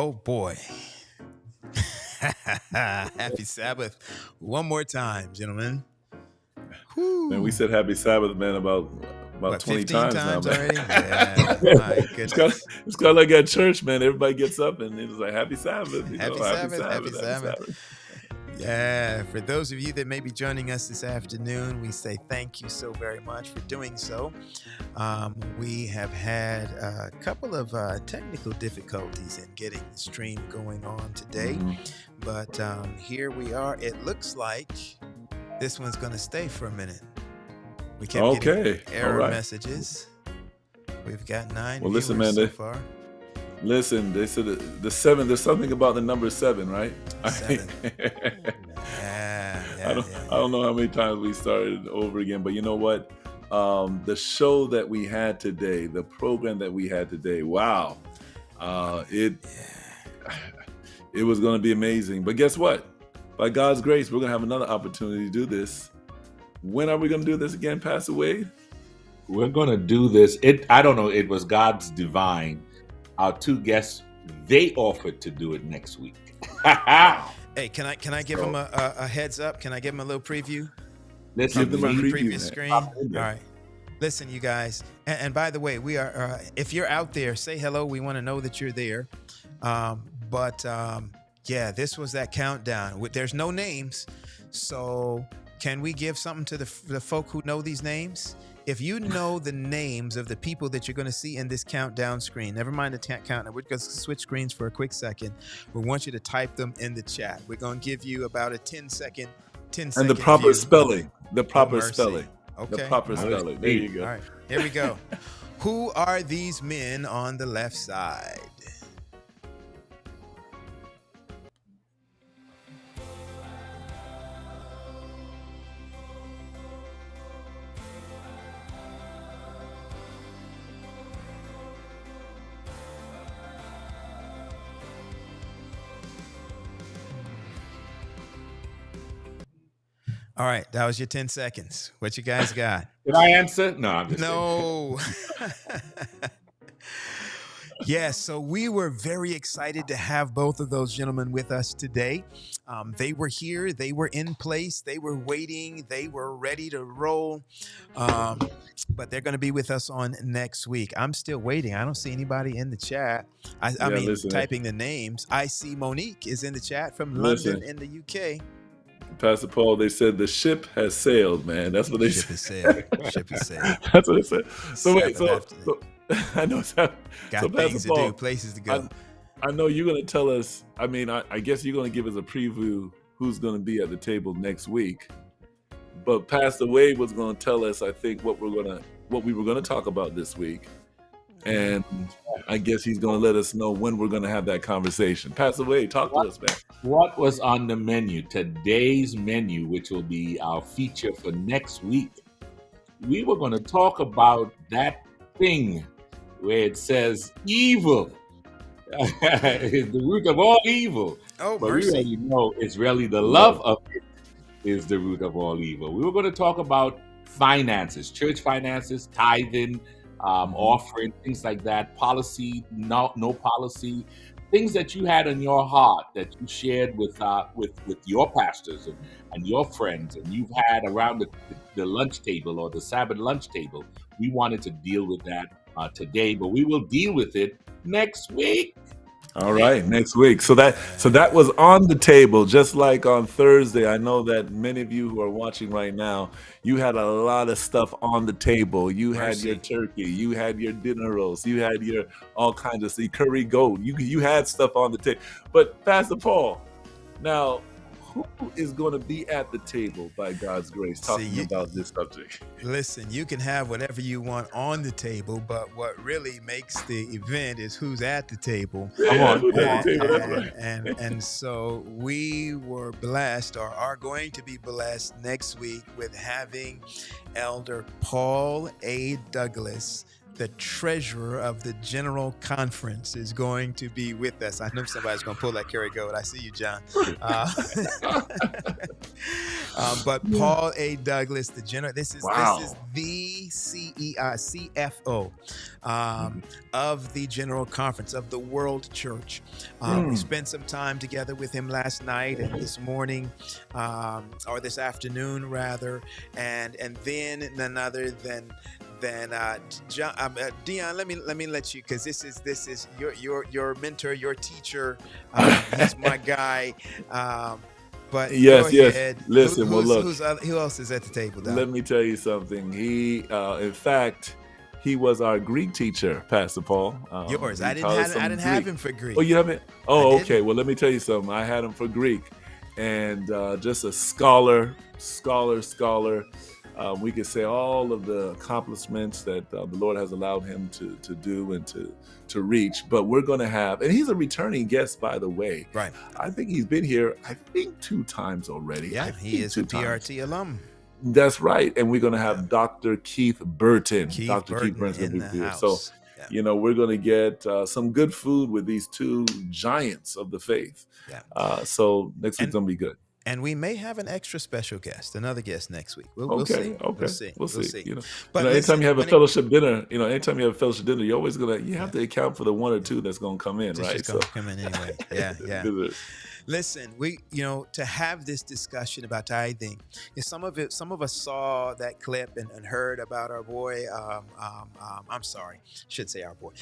Oh boy. Happy Sabbath. One more time, gentlemen. Man, we Whew. said happy Sabbath, man, about What, 20 15 times now, times man. already? Yeah, my it's kind of goodness. it's kind of like at church, man. Everybody gets up and it's like happy Sabbath, Happy happy Sabbath. Happy Sabbath, happy Sabbath. Sabbath. Yeah, for those of you that may be joining us this afternoon, we say thank you so very much for doing so. We have had a couple of technical difficulties in getting the stream going on today, Mhm. but here we are. It looks like this one's going to stay for a minute. We kept getting Okay, all error right. messages. We've got 9 Well, listen, viewers man. so far. They said the seven. There's something about the number seven, right? 7. Yeah, I yeah, don't yeah, I yeah. don't know how many times we started over again, but you know what? The show that we had today, the program that we had today, wow, it Yeah. it was going to be amazing. But guess what? By God's grace, we're going to have another opportunity to do this. When are we going to do this again, Pastor Wade? We're gonna do this. I don't know. It was God's divine. Our two guests, they offered to do it next week. Wow. Hey, can I give them a heads up? Can I give them a little preview? Listen, Give them a From the preview, previous man. screen. All right. Listen, you guys. And by the way, we are. If you're out there, say hello. We want to know that you're there. Yeah, this was that countdown. There's no names, so can we give something to the folk who know these names? If you know the names of the people that you're going to see in this countdown screen, never mind the countdown. We're going to switch screens for a quick second. We want you to type them in the chat. We're going to give you about a 10-second And the proper view. spelling. The proper mercy. spelling. Okay. The proper All right. spelling. There you go. All right, here we go. Who are these men on the left side? All right, that was your 10 seconds. What you guys got? Did I answer? No, I'm just No. Yes, so we were very excited to have both of those gentlemen with us today. They were here, they were in place, they were waiting, they were ready to roll. But they're going to be with us on next week. I'm still waiting. I don't see anybody in the chat. I mean, listen. typing the names. I see Monique is in the chat from Listen. London in the UK. Pastor Paul, they said the ship has sailed, man. That's what they Ship said. is sailed. Ship is sailed. That's what they said. So wait, Sabbath so I know. Got So things Pastor to Paul, do, places to go. I know you're going to tell us. I mean, I guess you're going to give us a preview who's going to be at the table next week. But Pastor Wade was going to tell us, I think, what we were going to talk about this week, and I guess he's going to let us know when we're going to have that conversation. Pastor Wade, talk to us, man. What was on the menu? Today's menu, which will be our feature for next week. We were going to talk about that thing where it says evil. It's the root of all evil. Oh, But we mercy. already know it's really the love of it is the root of all evil. We were going to talk about finances, church finances, tithing, offering, things like that, policy, no policy, things that you had in your heart that you shared with your pastors and your friends, and you've had around the lunch table or the Sabbath lunch table. We wanted to deal with that today, but we will deal with it next week. All right, next week. So that was on the table, just like on Thursday. I know that many of you who are watching right now, you had a lot of stuff on the table. You had your turkey, you had your dinner roast, you had your all kinds of curry goat. You had stuff on the table. But Pastor Paul, now who is going to be at the table by God's grace talking about this subject? Listen, you can have whatever you want on the table, but what really makes the event is who's at the table. Who's at the table? That's right. And so we were blessed, or are going to be blessed next week, with having Elder Paul A. Douglas, the treasurer of the General Conference, is going to be with us. I know somebody's going to pull that carry goat. I see you, John. But Yeah. Paul A. Douglas, the general, this is Wow. the CFO of the General Conference of the World Church. We spent some time together with him last night and this morning, or this afternoon rather, and then none other than John, Dion. Let me let you, because this is your mentor, your teacher. He's my guy. But go Yes, yes. ahead. Listen, well, look, Who else is at the table, Doc? let me tell you something. He, in fact, he was our Greek teacher, Pastor Paul. Yours. He I taught us some didn't have Greek. him for Greek. Oh, you haven't? I Oh, didn't. okay. Well, let me tell you something. I had him for Greek, and just a scholar. We could say all of the accomplishments that the Lord has allowed him to do and to reach. But we're going to have, and he's a returning guest, by the way. Right. I think he's been here, 2 times already. Yeah, he is a PRT alum. That's right. And we're going to have Dr. Keith Burton. Dr. Keith Burton's in going the to be here. house. So, Yeah. we're going to get some good food with these 2 giants of the faith. Yeah. So next week's going to be good. And we may have an extra special guest, another guest next week. We'll Okay. see. We'll see. But anytime listen, you have a fellowship dinner, you're always you have to account for the 1 or 2 that's going to come in, it's right? just gonna come in anyway. Yeah. Visitors. Listen, we to have this discussion about tithing, some of us saw that clip and heard about our boy. I'm sorry, should say our boy,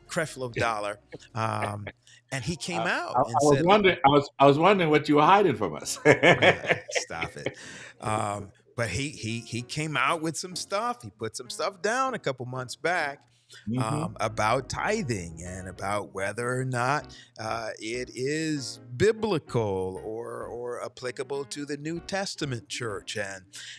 Creflo Dollar, and he came out and said, I was wondering what you were hiding from us. Stop it. But he came out with some stuff. He put some stuff down a couple months back. About tithing and about whether or not it is biblical or applicable to the New Testament church.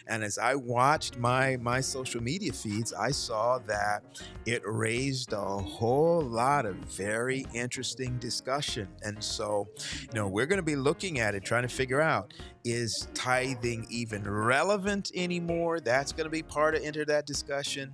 And as I watched my social media feeds, I saw that it raised a whole lot of very interesting discussion. And so, we're going to be looking at it, trying to figure out, is tithing even relevant anymore? That's going to be part of that discussion.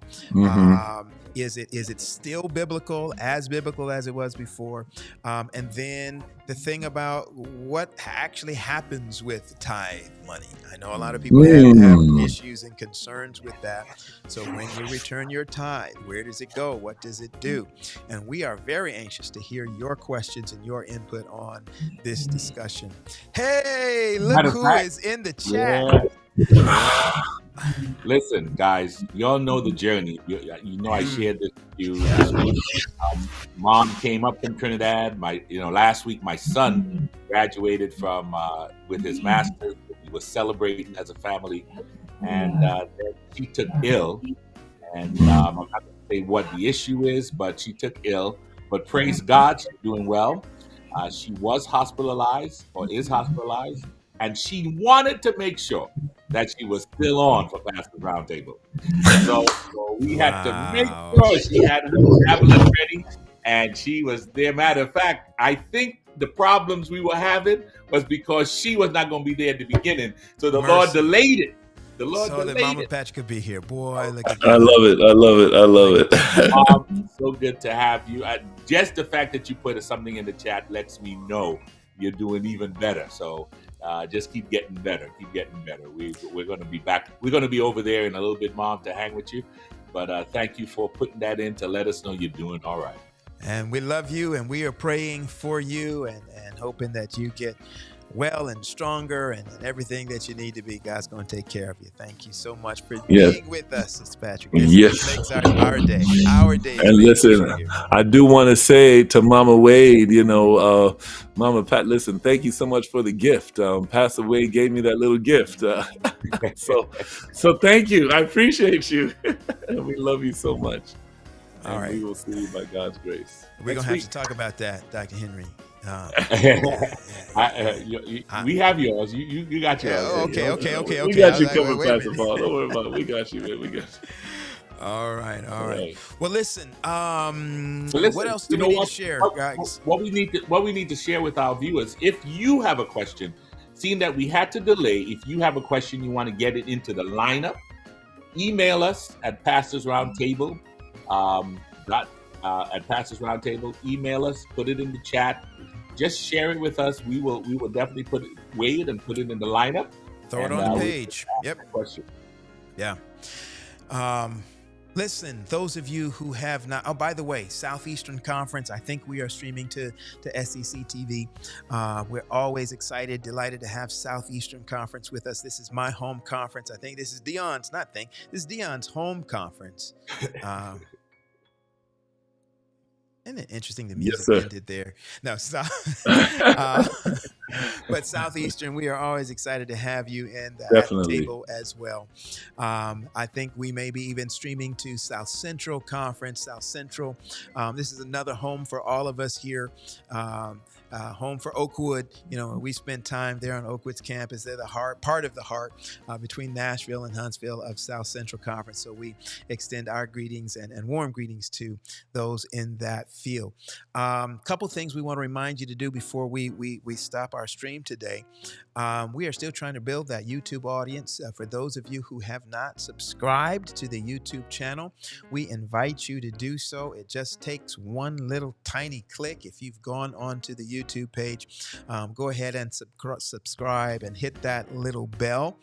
Is it still biblical as it was before? And then the thing about what actually happens with tithe money. I know a lot of people have issues and concerns with that. So when you return your tithe, where does it go? What does it do? And we are very anxious to hear your questions and your input on this discussion. Hey, look who is in the chat. Yeah. Listen, guys, y'all know the journey. I shared this with you this week. Mom came up from Trinidad. Last week my son graduated from with his master's. We were celebrating as a family, and then she took ill. And I'm not going to say what the issue is, but she took ill. But praise God, she's doing well. She was hospitalized, or is hospitalized, and she wanted to make sure that she was still on for Pastor's Roundtable. So we had to make sure she had her tablet ready, and she was there. Matter of fact, I think the problems we were having was because she was not going to be there at the beginning. So the Lord delayed it. The Lord so delayed that Mama it. Patch could be here. Boy, look at I love it. So good to have you. Just the fact that you put something in the chat lets me know you're doing even better. So just keep getting better. We're going to be back. We're going to be over there in a little bit, Mom, to hang with you. But thank you for putting that in to let us know you're doing all right. And we love you, and we are praying for you and hoping that you get well and stronger and everything that you need to be. God's going to take care of you. Thank you so much for being with us, Sister Patrick. This makes our day. And listen, I do want to say to Mama Wade, Mama Pat, listen, thank you so much for the gift. Pastor Wade gave me that little gift. So thank you. I appreciate you. And we love you so much. All right. We will see you by God's grace. We're going to have to talk about that, Dr. Henry. We have yours. You got yours. Okay. We got you covered, Pastor Paul. Don't worry about it. We got you, man. We got you. All right. Well, listen. Listen, what else do we need to share, guys? What we need to share with our viewers. If you have a question, seeing that we had to delay, if you have a question, you want to get it into the lineup, email us at Pastors Roundtable. At Pastors Roundtable, email us, put it in the chat. Just share it with us. We will definitely weigh it and put it in the lineup. Throw it and on the we page. Yep. ask a question. Yeah. Listen, those of you who have not, oh, by the way, Southeastern Conference, I think we are streaming to SEC TV. We're always excited, delighted to have Southeastern Conference with us. This is my home conference. I think this is this is Dion's home conference. Isn't it interesting the Yes, music sir. ended there? No, stop. But Southeastern, we are always excited to have you at the Definitely. table as well. I think we may be even streaming to South Central Conference, South Central. This is another home for all of us here. Home for Oakwood. You know, we spend time there on Oakwood's campus. They're the part of the heart between Nashville and Huntsville of South Central Conference. So we extend our greetings and warm greetings to those in that field. Couple things we want to remind you to do before we stop our stream today. We are still trying to build that YouTube audience. For those of you who have not subscribed to the YouTube channel, we invite you to do so. It just takes one little tiny click. If you've gone onto the YouTube page, go ahead and subscribe and hit that little bell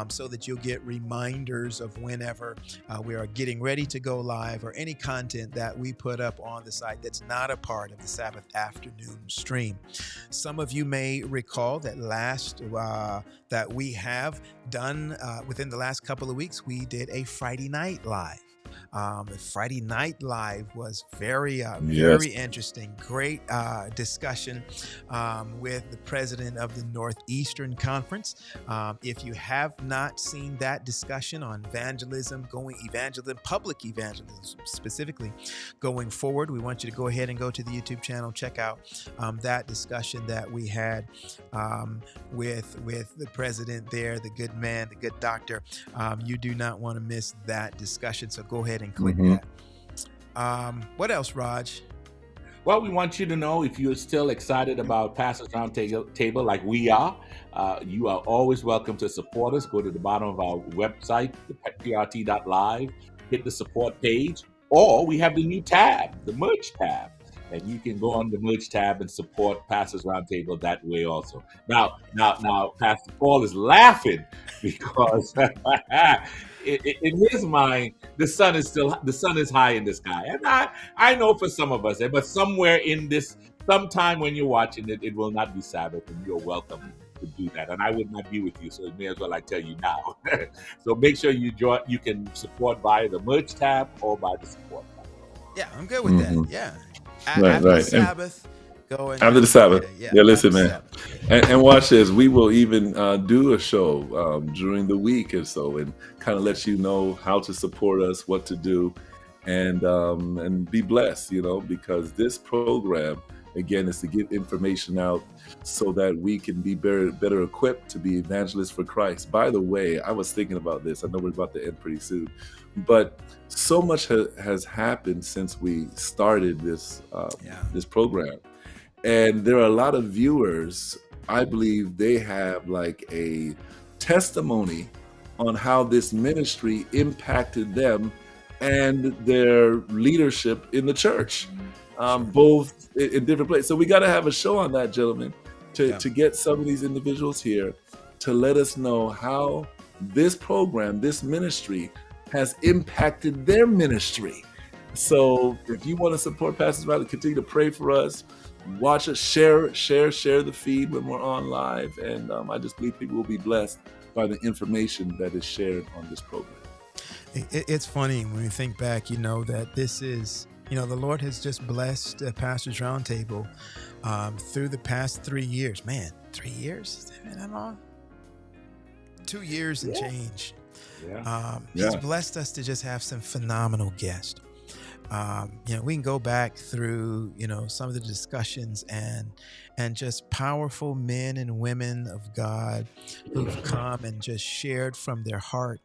so that you'll get reminders of whenever we are getting ready to go live or any content that we put up on the site that's not a part of the Sabbath afternoon stream. Some of you may recall that that we have done within the last couple of weeks, we did a Friday night live. The Friday night live was very interesting. Great discussion with the president of the Northeastern Conference. If you have not seen that discussion on public evangelism specifically going forward, we want you to go ahead and go to the YouTube channel, check out that discussion that we had with the president there, the good man, the good doctor. You do not want to miss that discussion. So go ahead and click that. What else, Raj? Well, we want you to know, if you're still excited about Pastors Roundtable like we are, you are always welcome to support us. Go to the bottom of our website, prt.live, hit the support page, or we have the new tab, the merch tab. And you can go on the merch tab and support Pastors Roundtable that way also. Now, Pastor Paul is laughing because in his mind, the sun is high in the sky. And I know for some of us, but somewhere in this, sometime when you're watching it, it will not be Sabbath, and you're welcome to do that. And I would not be with you, so it may as well I tell you now. So make sure you can support via the merch tab or by the support tab. Yeah, I'm good with that. Yeah. After the Sabbath, after the Sabbath. Yeah, listen, man. Yeah. And watch this. We will even do a show during the week or so, and kind of let you know how to support us, what to do, and be blessed. Because this program, again, is to get information out so that we can be better equipped to be evangelists for Christ. By the way, I was thinking about this. I know we're about to end pretty soon, but so much has happened since we started this program. And there are a lot of viewers, I believe they have like a testimony on how this ministry impacted them and their leadership in the church, both in different places. So we got to have a show on that, gentlemen, to get some of these individuals here to let us know how this program, this ministry, has impacted their ministry. So if you want to support Pastors Riley, continue to pray for us, watch us, share the feed when we're on live. And I just believe people will be blessed by the information that is shared on this program. It's funny when you think back, that this is, the Lord has just blessed Pastors Roundtable through the past 3 years. Man, 3 years? Has that been that long? 2 years and change. He's blessed us to just have some phenomenal guests. We can go back through, some of the discussions and just powerful men and women of God who've come and just shared from their heart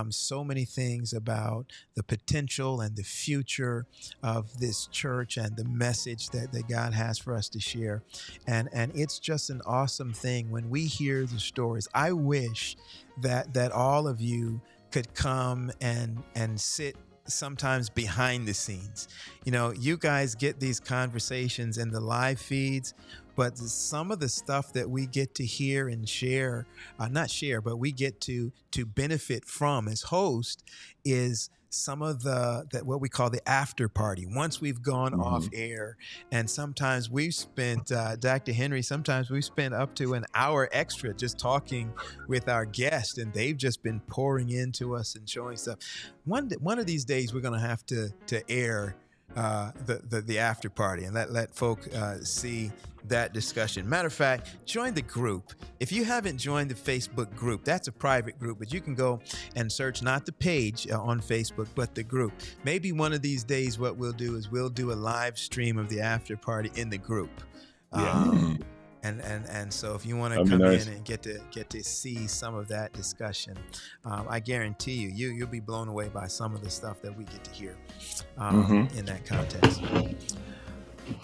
so many things about the potential and the future of this church and the message that God has for us to share. And it's just an awesome thing when we hear the stories. I wish that all of you could come and sit sometimes behind the scenes. You know, you guys get these conversations in the live feeds, but some of the stuff that we get to hear and share, not share, but we get to benefit from as host is some of the that what we call the after party once we've gone off air. And sometimes we've spent Dr. Henry, sometimes we've spent up to an hour extra just talking with our guest, and they've just been pouring into us and showing stuff. One of these days we're going to have to air the after party and let folk see that discussion. Matter of fact, join the group. If you haven't joined the Facebook group, that's a private group, but you can go and search not the page on Facebook, but the group. Maybe one of these days what we'll do is we'll do a live stream of the after party in the group. And so if you want to come in and get to see some of that discussion, I guarantee you'll be blown away by some of the stuff that we get to hear in that context.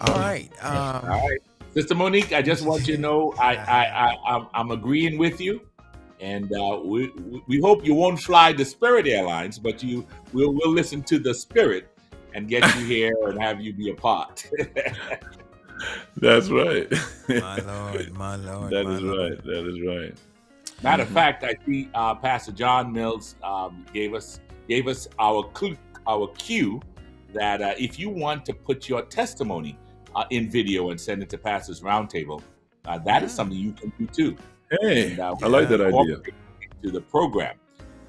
All right. All right. Sister Monique, I just want you to know I'm agreeing with you, and we hope you won't fly the Spirit Airlines, but we'll listen to the Spirit and get you here and have you be a part. That's right. My Lord. That is right. Matter of fact, I see Pastor John Mills gave us our cue that if you want to put your testimony in video and send it to Pastor's Roundtable, that is something you can do too. Hey, and, I like that idea. To the program,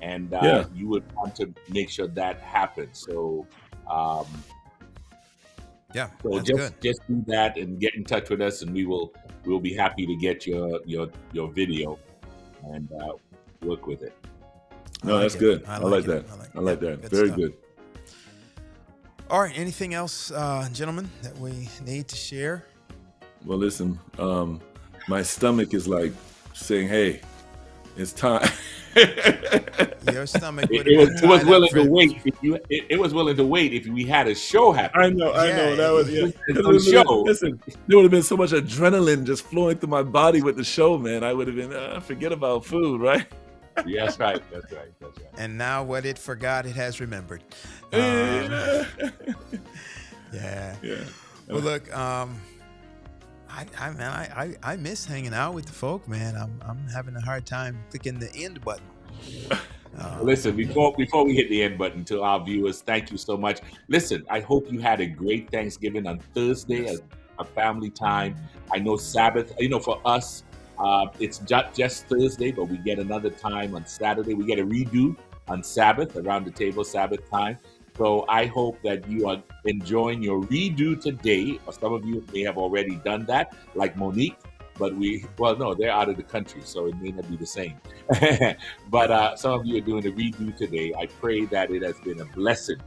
and you would want to make sure that happens. So. So just do that and get in touch with us, and we'll be happy to get your video and work with it. No, that's good. I like that. I like that. Very good. All right. Anything else, gentlemen, that we need to share? Well, listen, my stomach is like saying, "Hey, it's time." Your stomach it was willing to wait. It was willing to wait if we had a show happen. I know. That was show. Listen, there would have been so much adrenaline just flowing through my body with the show, man. I would have been forget about food, right? Yeah, that's right. And now what it forgot, it has remembered. Yeah. Well, look, I miss hanging out with the folk, man. I'm having a hard time clicking the end button. Listen, before we hit the end button, to our viewers, thank you so much. Listen, I hope you had a great Thanksgiving on Thursday as a family time. I know Sabbath, for us, it's just Thursday, but we get another time on Saturday. We get a redo on Sabbath, around the table, Sabbath time. So I hope that you are enjoying your redo today. Or some of you may have already done that, like Monique. But no, they're out of the country, so it may not be the same. But some of you are doing a redo today. I pray that it has been a blessing,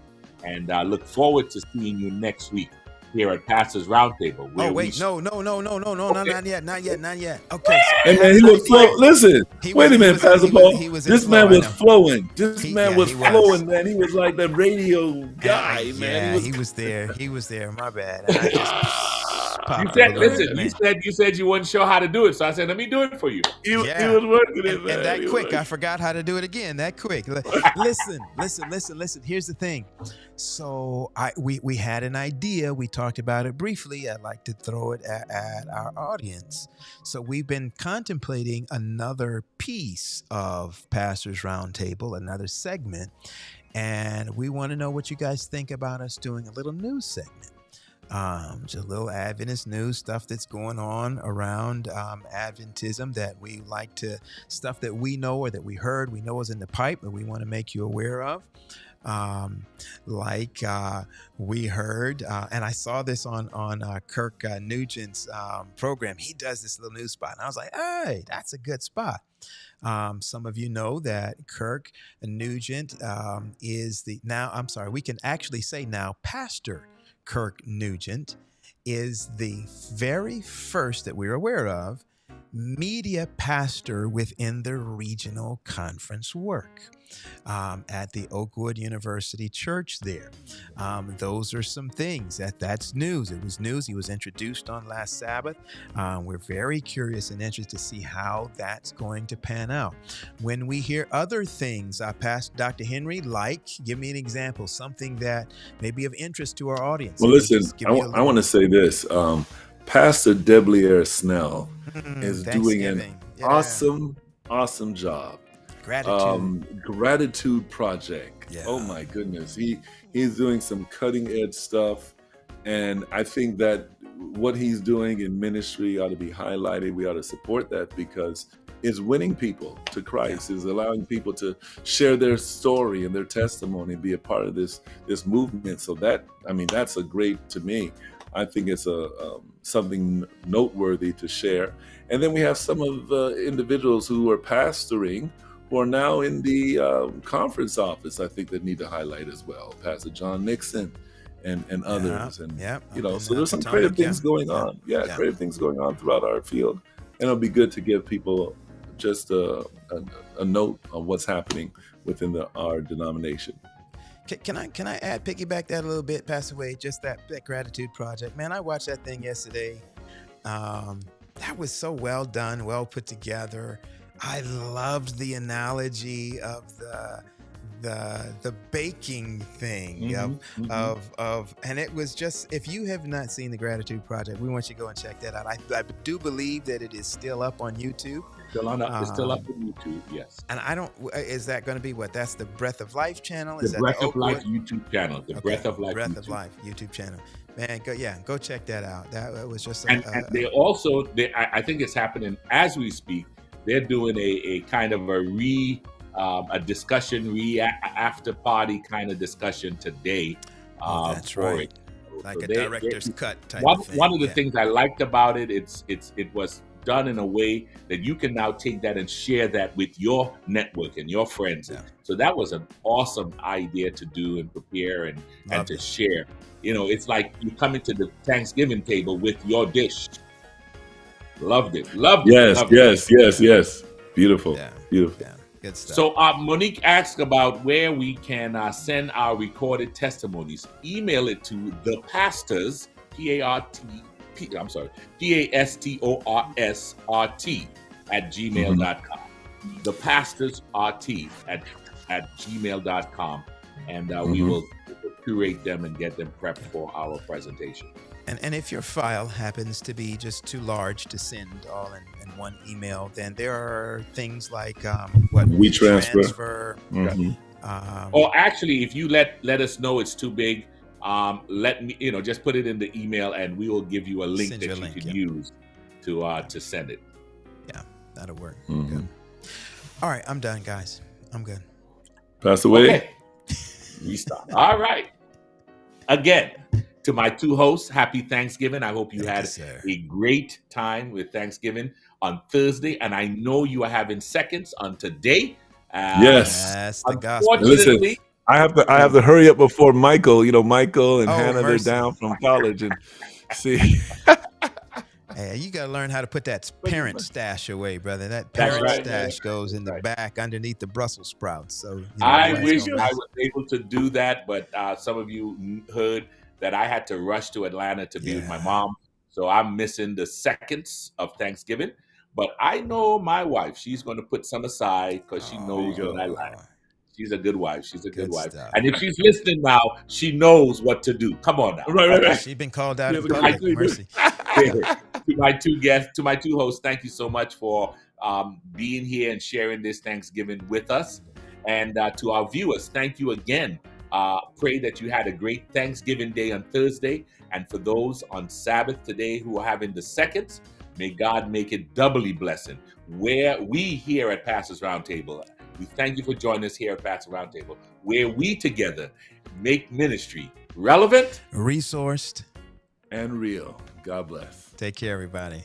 and I look forward to seeing you next week here at Pastor's Roundtable. Oh, wait, no, Okay. not yet. Okay. And man, he was flowing. Listen, wait a minute, Pastor Paul. This man was flowing. This man was flowing, man. He was like the radio guy, man. He was there. My bad. You said you weren't sure how to do it, so I said, let me do it for you. He was working it, man. And that quick, I forgot how to do it again. That quick. Listen. Here's the thing. So we had an idea. We talked about it briefly. I'd like to throw it at our audience. So we've been contemplating another piece of Pastor's Roundtable, another segment, and we want to know what you guys think about us doing a little news segment. Just a little Adventist news stuff that's going on around Adventism that we like to, stuff that we know or that we heard, we know is in the pipe, but we want to make you aware of. We heard, and I saw this on Kirk Nugent's program. He does this little news spot, and I was like, hey, that's a good spot. Some of you know that Kirk Nugent we can actually say now Pastor Kirk Nugent is the very first that we're aware of media pastor within the regional conference work at the Oakwood University Church there. Those are some things that's news. It was news. He was introduced on last Sabbath. We're very curious and interested to see how that's going to pan out. When we hear other things, Pastor Dr. Henry, give me an example, something that may be of interest to our audience. Well, listen, I want to say this. Pastor Deblier Snell is doing an awesome job. Gratitude Project. Yeah. Oh my goodness. He's doing some cutting edge stuff. And I think that what he's doing in ministry ought to be highlighted. We ought to support that because it's winning people to Christ, is allowing people to share their story and their testimony and be a part of this movement. So that's a great, to me, I think it's something noteworthy to share. And then we have some of the individuals who are pastoring who are now in the conference office, I think, that need to highlight as well. Pastor John Nixon and others. And, so there's some creative things going on. Creative things going on throughout our field. And it'll be good to give people just a note on what's happening within our denomination. Can I piggyback that a little bit, Pastor Wade? Just that Gratitude Project. Man, I watched that thing yesterday. That was so well done, well put together. I loved the analogy of the baking thing and it was just, if you have not seen the Gratitude Project, we want you to go and check that out. I do believe that it is still up on YouTube. It's still up on YouTube, yes. And is that going to be what? That's the Breath of Life channel? The Breath of Life YouTube channel. Breath of Life YouTube channel. Man, go check that out. That was just and they also, I think it's happening as we speak. They're doing a kind of a discussion, after party kind of discussion today. That's right. Like a director's cut type of thing. One of the things I liked about it, it was done in a way that you can now take that and share that with your network and your friends. Yeah. So that was an awesome idea to do and prepare and to share. It's like you come into the Thanksgiving table with your dish. Loved it. Yes. Beautiful. Yeah. Good stuff. So Monique asked about where we can send our recorded testimonies. Email it to the pastors, PASTORSRT @gmail.com. The pastors RT at gmail.com. And we will curate them and get them prepped for our presentation. And if your file happens to be just too large to send all in one email, then there are things like WeTransfer. Or actually, if you let us know it's too big, let me just put it in the email, and we will give you a link that you can use to send it. Yeah, that'll work. Good. All right, I'm done, guys. I'm good. Pass away. Okay. We stop. All right. Again, to my two hosts, happy Thanksgiving. I hope you had a great time with Thanksgiving on Thursday, and I know you are having seconds on today. Yes. That's the gospel. Listen, I have to hurry up before Michael. Michael and Hannah, they're down from college, and see. Hey, you got to learn how to put that parent stash away, brother. That parent stash goes in the back underneath the Brussels sprouts. So I wish I was able to do that, but some of you heard that I had to rush to Atlanta to be with my mom. So I'm missing the seconds of Thanksgiving. But I know my wife. She's going to put some aside because she knows what I like. She's a good wife. She's a good wife. Stuff. And if she's listening now, she knows what to do. Come on now. Right. She's been called out in public. Mercy. To my two guests, to my two hosts, thank you so much for being here and sharing this Thanksgiving with us. And to our viewers, thank you again. Pray that you had a great Thanksgiving Day on Thursday. And for those on Sabbath today who are having the seconds, may God make it doubly blessing. Where we here at Pastors Roundtable, we thank you for joining us here at Pastors Roundtable, where we together make ministry relevant, resourced, and real. God bless. Take care, everybody.